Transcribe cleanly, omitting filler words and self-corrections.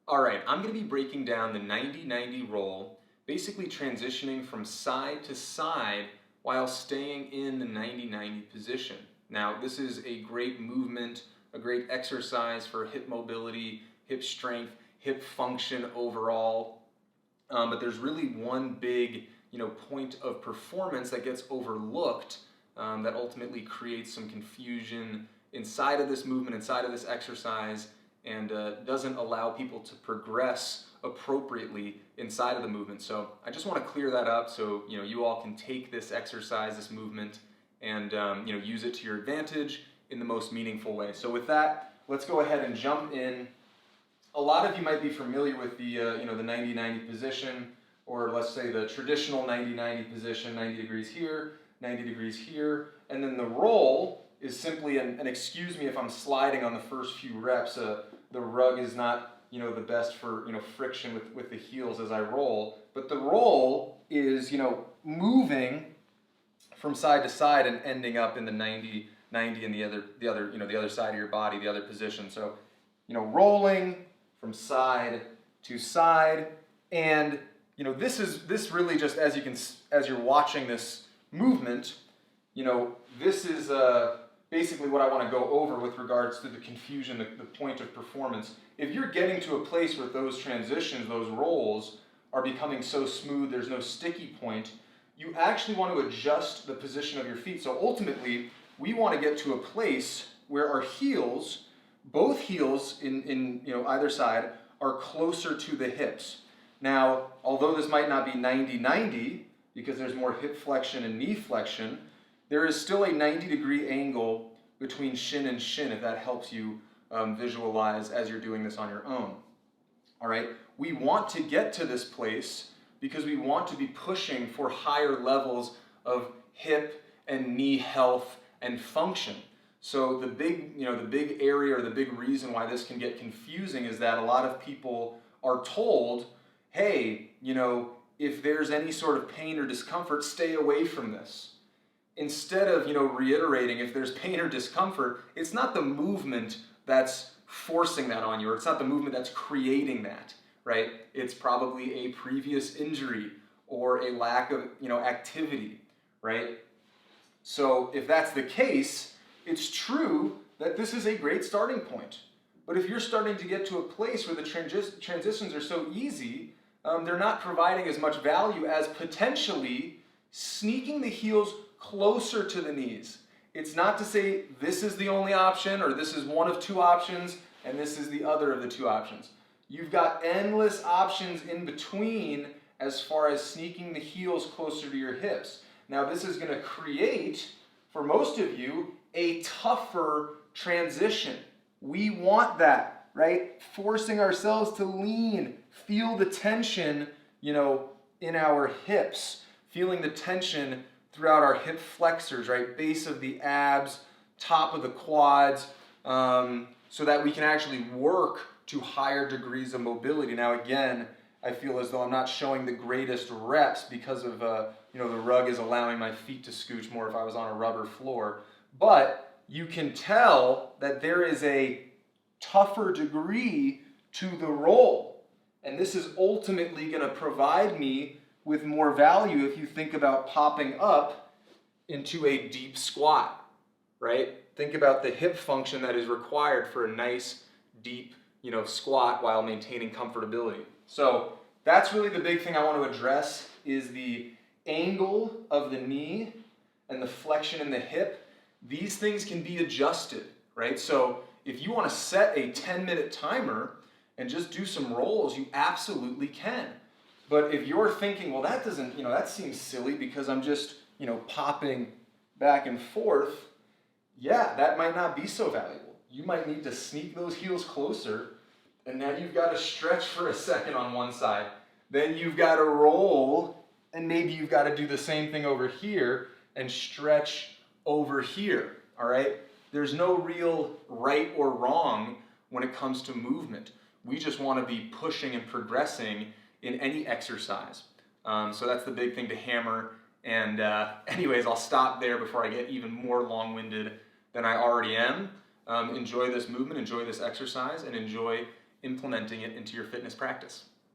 All right, I'm going to be breaking down the 90-90 roll, basically transitioning from side to side while staying in the 90-90 position. Now, this is a great movement, a great exercise for hip mobility, hip strength, hip function overall. But there's really one big, point of performance that gets overlooked that ultimately creates some confusion inside of this movement, inside of this exercise, and doesn't allow people to progress appropriately inside of the movement. So I just want to clear that up so you all can take this exercise, this movement, and use it to your advantage in the most meaningful way. So with that, let's go ahead and jump in. A lot of you might be familiar with the the 90-90 position, or let's say the traditional 90-90 position, 90 degrees here, 90 degrees here, and then the roll is simply and excuse me if I'm sliding on the first few reps. The rug is not the best for friction with the heels as I roll, but the roll is moving from side to side and ending up in the 90 in the other side of your body, the other position. So rolling from side to side, and this really just as you're watching this movement, this is basically what I want to go over with regards to the confusion, the point of performance. If you're getting to a place where those transitions, those rolls are becoming so smooth, there's no sticky point, you actually want to adjust the position of your feet. So ultimately, we want to get to a place where our heels, both heels in either side, are closer to the hips. Now, although this might not be 90-90, because there's more hip flexion and knee flexion, there is still a 90-degree angle between shin and shin, if that helps you visualize as you're doing this on your own. All right, we want to get to this place because we want to be pushing for higher levels of hip and knee health and function. So the big area or the big reason why this can get confusing is that a lot of people are told, hey, if there's any sort of pain or discomfort, stay away from this. Instead of reiterating, if there's pain or discomfort, it's not the movement that's forcing that on you, or it's not the movement that's creating that, right? It's probably a previous injury or a lack of activity, right? So if that's the case, it's true that this is a great starting point. But if you're starting to get to a place where the transitions are so easy, they're not providing as much value as potentially sneaking the heels closer to the knees. It's not to say this is the only option, or this is one of two options, and this is the other of the two options. You've got endless options in between as far as sneaking the heels closer to your hips. Now, this is going to create, for most of you, a tougher transition. We want that, right? Forcing ourselves to lean, feel the tension, in our hips, feeling the tension throughout our hip flexors, right? Base of the abs, top of the quads, so that we can actually work to higher degrees of mobility. Now, again, I feel as though I'm not showing the greatest reps because of, the rug is allowing my feet to scooch more if I was on a rubber floor. But you can tell that there is a tougher degree to the roll. And this is ultimately going to provide me with more value if you think about popping up into a deep squat, right? Think about the hip function that is required for a nice, deep, squat while maintaining comfortability. So that's really the big thing I want to address is the angle of the knee and the flexion in the hip. These things can be adjusted, right? So if you want to set a 10-minute timer and just do some rolls, you absolutely can. But if you're thinking, well, that doesn't, that seems silly because I'm just, popping back and forth, yeah, that might not be so valuable. You might need to sneak those heels closer, and now you've got to stretch for a second on one side. Then you've got to roll, and maybe you've got to do the same thing over here and stretch over here, all right? There's no real right or wrong when it comes to movement. We just want to be pushing and progressing in any exercise. So that's the big thing to hammer. And anyways, I'll stop there before I get even more long-winded than I already am. Enjoy this movement, enjoy this exercise, and enjoy implementing it into your fitness practice.